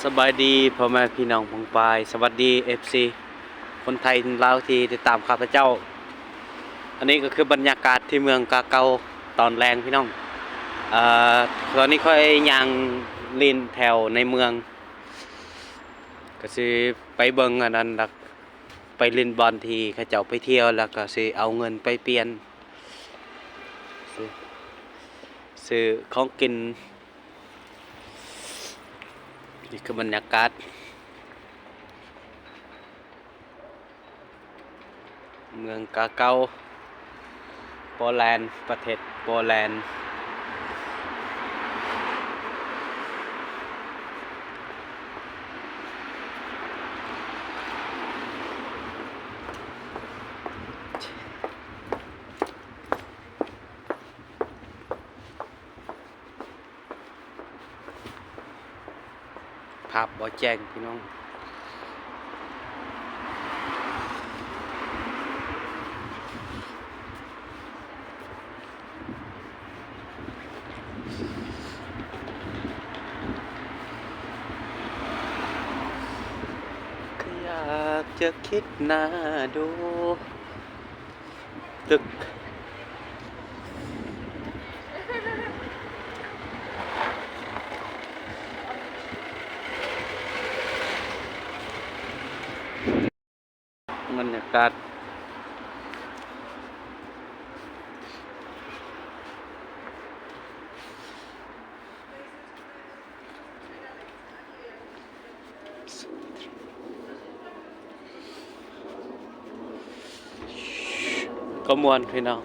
สบายดีพ่อแม่พี่น้องพงปายสวัสดีFC คนไทยลาวที่ติดตามข้าพเจ้าอันนี้ก็คือบรรยากาศที่เมืองกาเกาตอนแรงพี่น้องเอ่อตอนนี้ค่อยย่างลินแถวในเมืองก็สิไปเบิ่งอันนั้นแล้วไปลินบอลที่เขาเจ้าไปเที่ยวแล้วก็สิเอาเงินไปเปลี่ยนซื้อของกินนี่คือบรรยากาศเมืองกาเกาโปแลนด์ประเทศโปแลนด์ภาพบ่แจ้งพี่น้องก็อยากจะคิดหน้าดูตึกบรรยากาศก็มวนพี่น้อง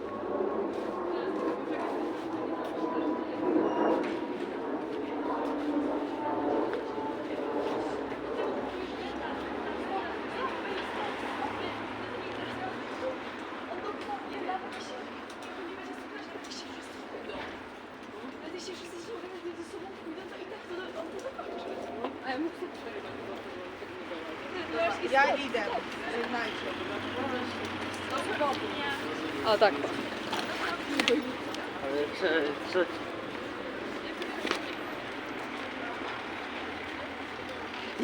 Ja idę, znajdzie. O tak.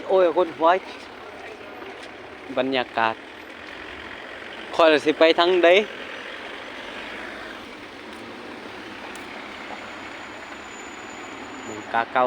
โอ้ยคนไว้บรรยากาศคอยสิไปทางใดเมืองกาเกา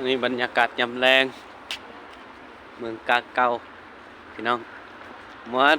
นี่บรรยากาศยามแรงเมืองกาเกาพี่น้องมวน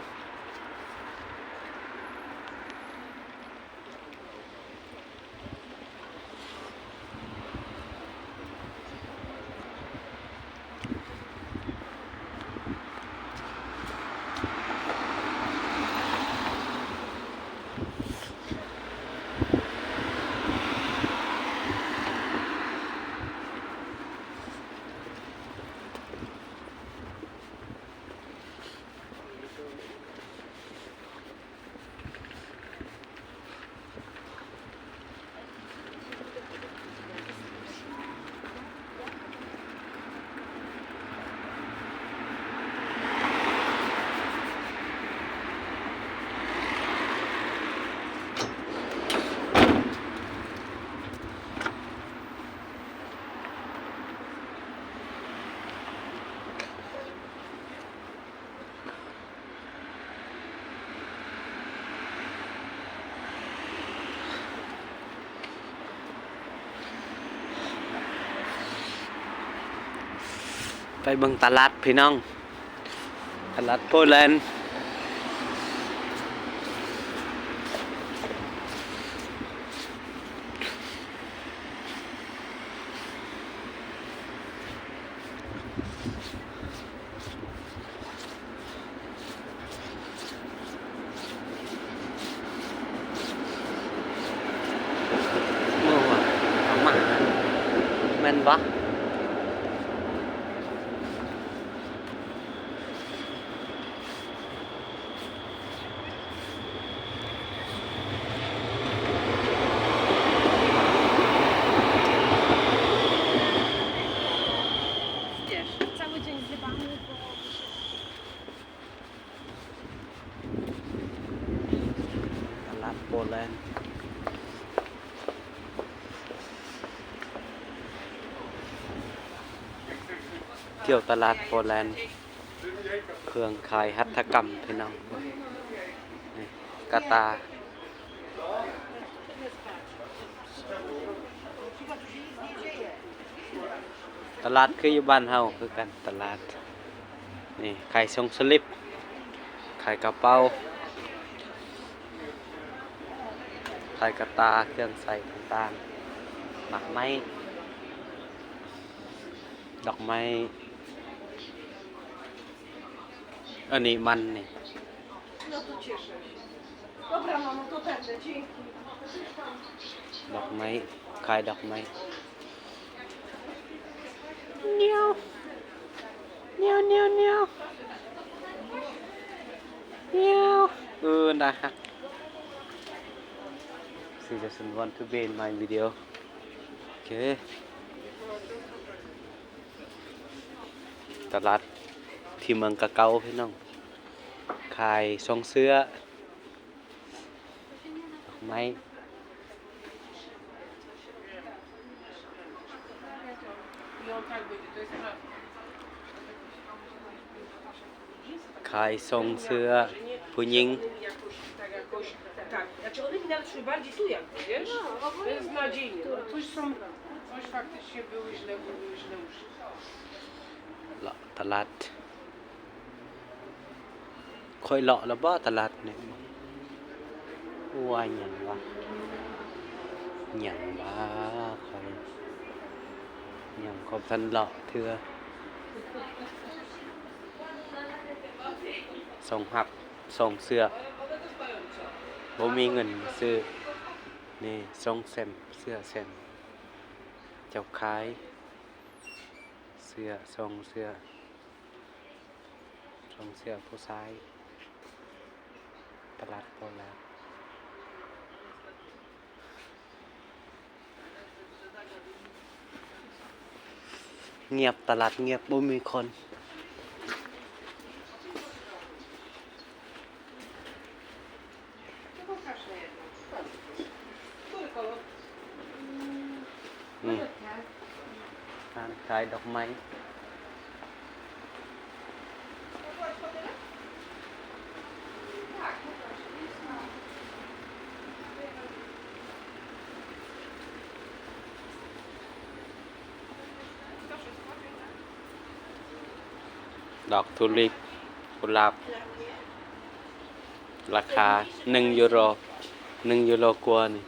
ไปเบิ่งตลาดพี่น้องตลาดโปแลนด์โอ้ว่ะเอามาแม่นบ่ เที่ยวตลาดโปแลนด์เครื่องขายหัตถกรรมพี่น้องนี่กาตาร์ตลาดคืออยู่บ้านเฮาคือกันตลาดนี่ขายทรงสลิปขายกระเป๋าขายกระตาเครื่องใส่ต่างๆหมักไม้ดอกไม้อันนี้มันนี่ No to cieszę się. Dobra, mamo, to będę. Dzięki. ดอกไม้ขายดอกไม้เนียวเนียวเนียวเนียวเนียวนะฮะ She doesn't want to be in my video. Okay. ตลาดที่เมืองกะเกาพี่น้องขายทรงเสื้อดอกไม้ขายทรงเสื้อผู้หญิง Tak, znaczy one mi nawet szły bardziej tu jakby, wiesz? To jest nadzieję. No, coś faktycznie były źle uszli. เลาะตลาดค่อยเลาะแล้วบ่ตลาดนี่ว่าหยังวะหยังวะค่อยหยังครบทันเลาะเทื่อส่งหับส่งเสื้อบ่มีเงินซื้อนี่ส่งเซมเสื้อเซมเจ้าขายเสื้อส่งเสื้อผู้ชายตลาดโปแลนด์เงียบตลาดเงียบบ่มีคน ร้านขายดอกไม้ดอกทุลิปกุหลาบราคา1 ยูโรกว่านี่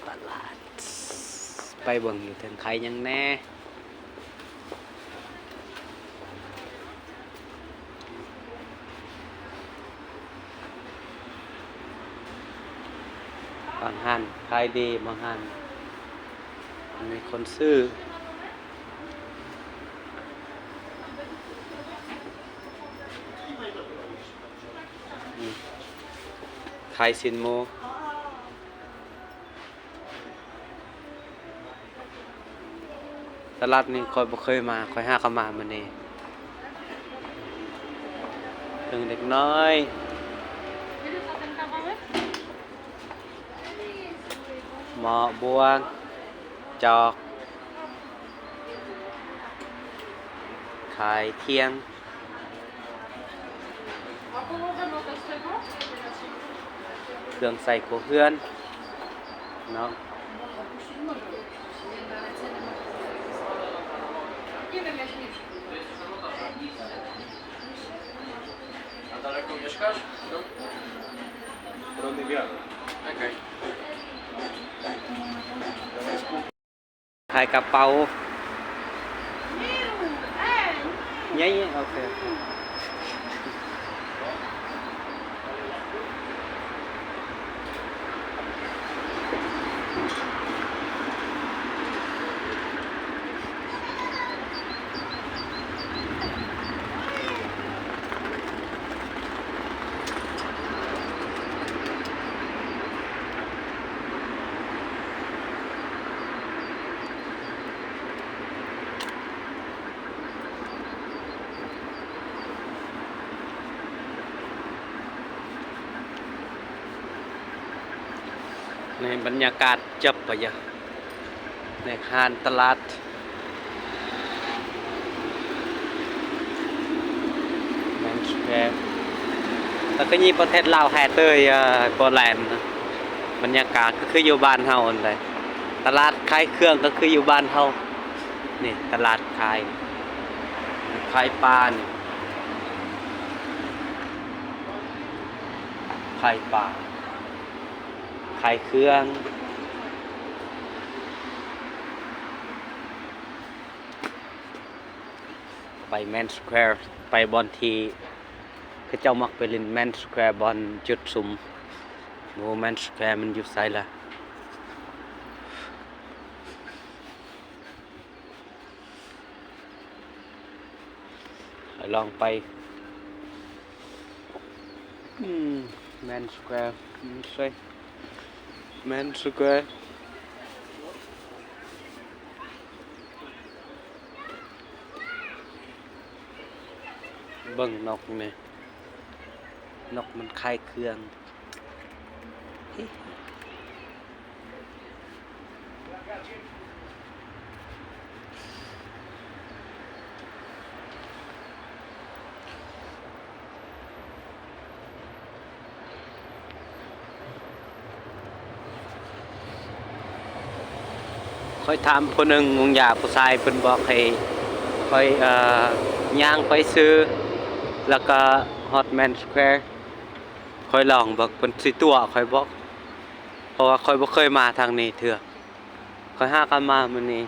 ตลาดไปเบิ่งอยู่ถึงใครยังแน่บางห้านขายดีบางห้านมีคนซื้อขายสินโมตลาดนี้คอยบ่เคยมาคอยหาเข้ามามื้อนี้ถึงเด็กน้อยหมอบวงจอกขายเที่ยงเครื่องใส่ครัวเรือนเนาะ A daleko mieszkasz? Rony Wiary. Okej. ขายกระเป๋าเนี่ยโอเค ในบรรยากาศจับไปเยอะในหานตลาดแมนสแควร์แล้วก็ยี่ประเทศลาวแฮเตอร์โปแลนด์นะบรรยากาศก็คืออยู่บ้านเฮาอันใดตลาดขายเครื่องก็คืออยู่บ้านเฮานี่ตลาดขายปลานี่ขายปลาขายเครื่อง ไปแมนสแควร์ไปบอลทีเขาเจ้ามักไปเล่นแมนสแควร์บอลจุดสุ่มโมแมนสแควร์มันอยู่ไซละลองไปแมนสแควร์ไม่ใช่แมนสแควร์เบิ่งนกนี่นกมันคายเครื่องค่อยถามคนหนึ่งวงยาผู้ชายเพิ่นบอกให้ค่อยย่างไปซื้อแล้วก็ฮอตแมนสแควร์ค่อยลองบอกเพิ่นสิตัวค่อยบอกเพราะว่าค่อยบ่เคยมาทางนี้เถื่อค่อยหากันมามื้อนี้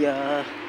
อย่า